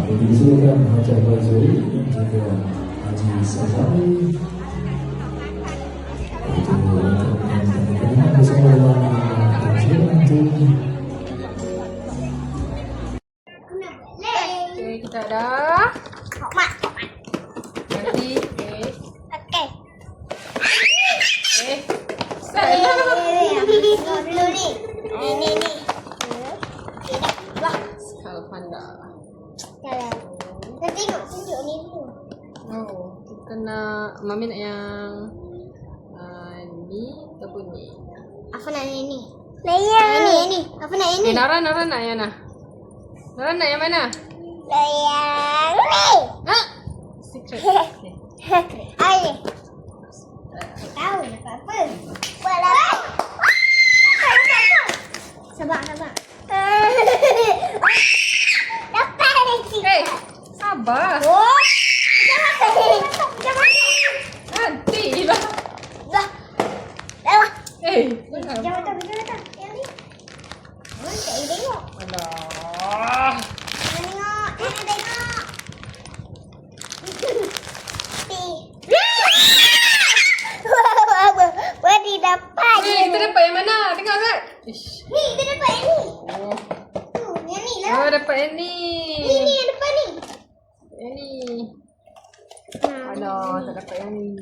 Disilakan Haji Al-Fazuri dan juga Haji Sazali untuk bersama dalam pensiunan ini. Okay, kita dah. Nanti, okay. Salah. Dulu ni. Ni. Kalau panda. Jalan. Kita tengok tunjuk ni dulu. Oh, kita nak Mami nak yang ni ataupun ni. Apa nak ni? Ni. Apa nak ini? Nara nak yang mana? Nara nak yang mana? Layang ni. Ha? Secret. Okay. Ai. Tahu nak apa? Buatlah. Sabar. Dapat lagi. Hey, sabar. Oh. Jangan. Nanti lah. Dah. Hey, Jangan tak. Yang ni. Tak boleh tengok. alah. Jangan tengok. Wadi dapat. Kita dapat yang mana? Tengok Zat. Ish. Ni, kita dapat yang ni. Oh. Yang ni lah. Oh, dapat yang ni. Ni yang depan ni. Yang ni. Alah, tak dapat yang ni.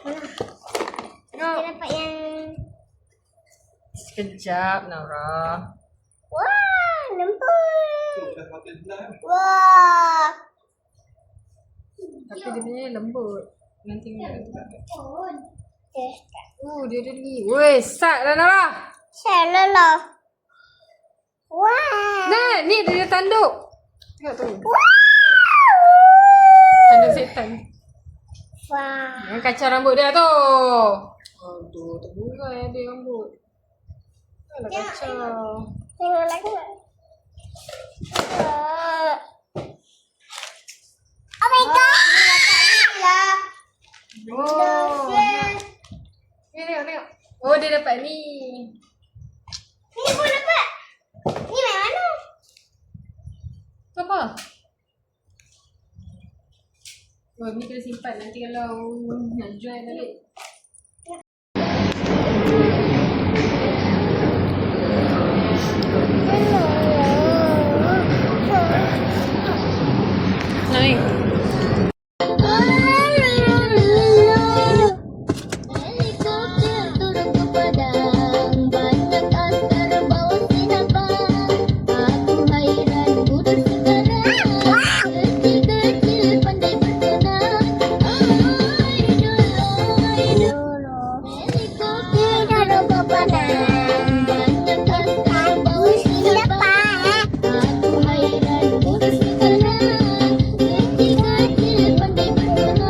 Kita Tengok. dapat yang... Sekejap, Nara. Wah, lembut. Wah. Tapi dia punya lembut. Nanti ni. Dia ada ni. Weh, sat lah Nara. Salah lah. Wah. Nah, ni dia tanduk. Tengok tu. Wow. Tanduk setan. Wah. Yang kacau rambut dia tu. Aduh, terburai ada rambut. Alah kacau. Tengok lagi. Oh my god. Oh. Ni tengok. Oh, dia dapat ni. Ni pun dapat. Ni main mana? Tu apa? Oh, ni kena simpan nanti kalau nak jual balik. Naik. Helikopter turun ke padang, banyak asar bawa sinabang. Aku hairan budak sekarang, kecil-kecil pandai bersenang. Dulu. Helikopter turun ke padang, banyak asar bawa sinabang. Aku hairan budak sekarang, kecil-kecil pandai bersenang.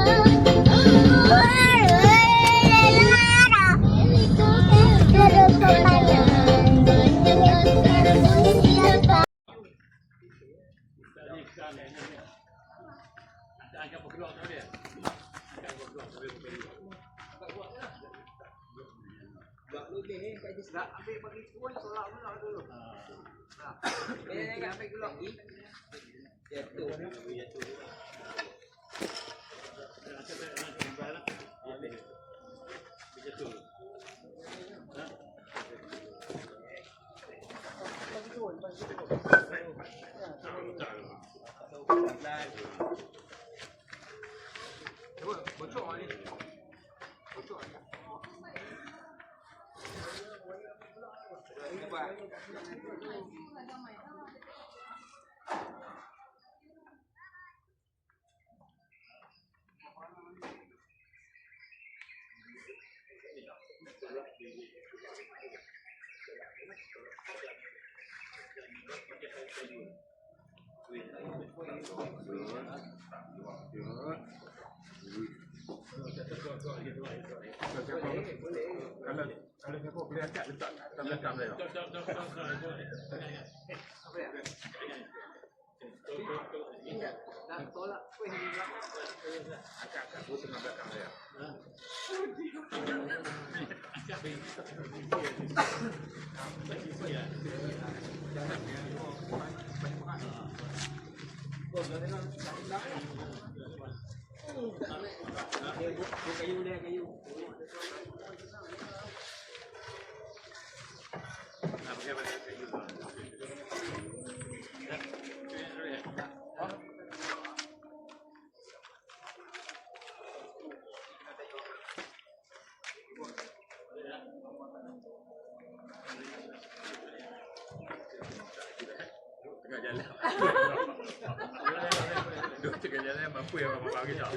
Kalau siapa boleh angkat letak atas belakang saya. Nak tolak kuih di belakang. Angkat tu tengah belakang saya. Kayu dia kayu. Nah, pakai kayu. Tengah jalan. Duduk tengah jalan apa yang abang bagi tak?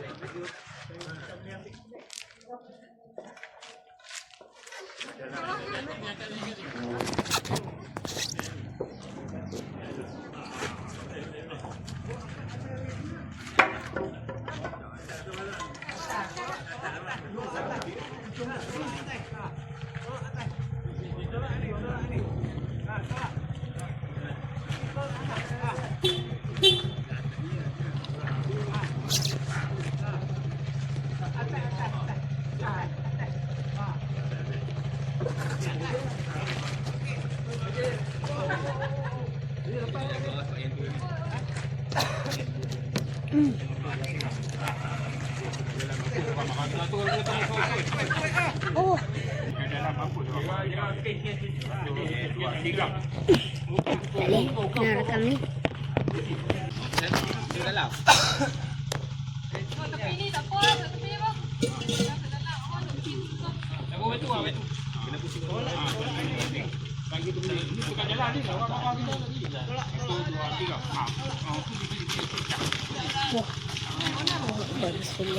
Oh. Boleh, nak rekam ni. Tepi ni tak apa, tepi ni bang. Bagus sekali.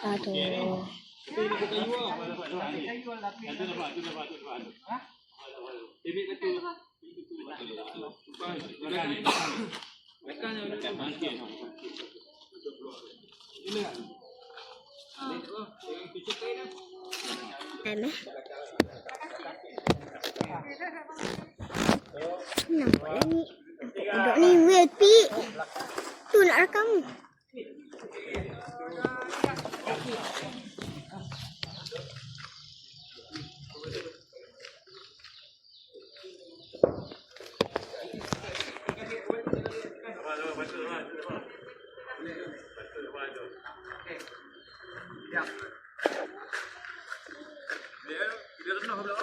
Aduh. Nampak lah ni. Nampak ni weird pi. Tu nak rekam. Dia rendah pula.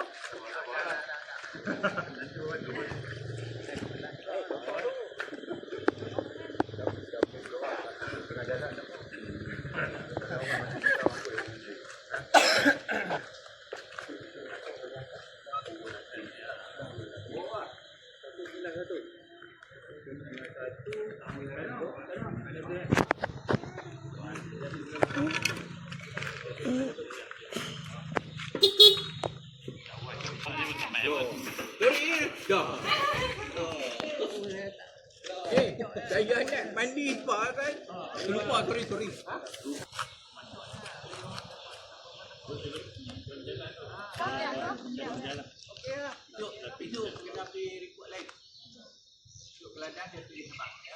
Saya nak mandi spa kan. Lupa, sorry. Tapi tu kita pergi rekod lain. Untuk keladang dia pilih sebab ya.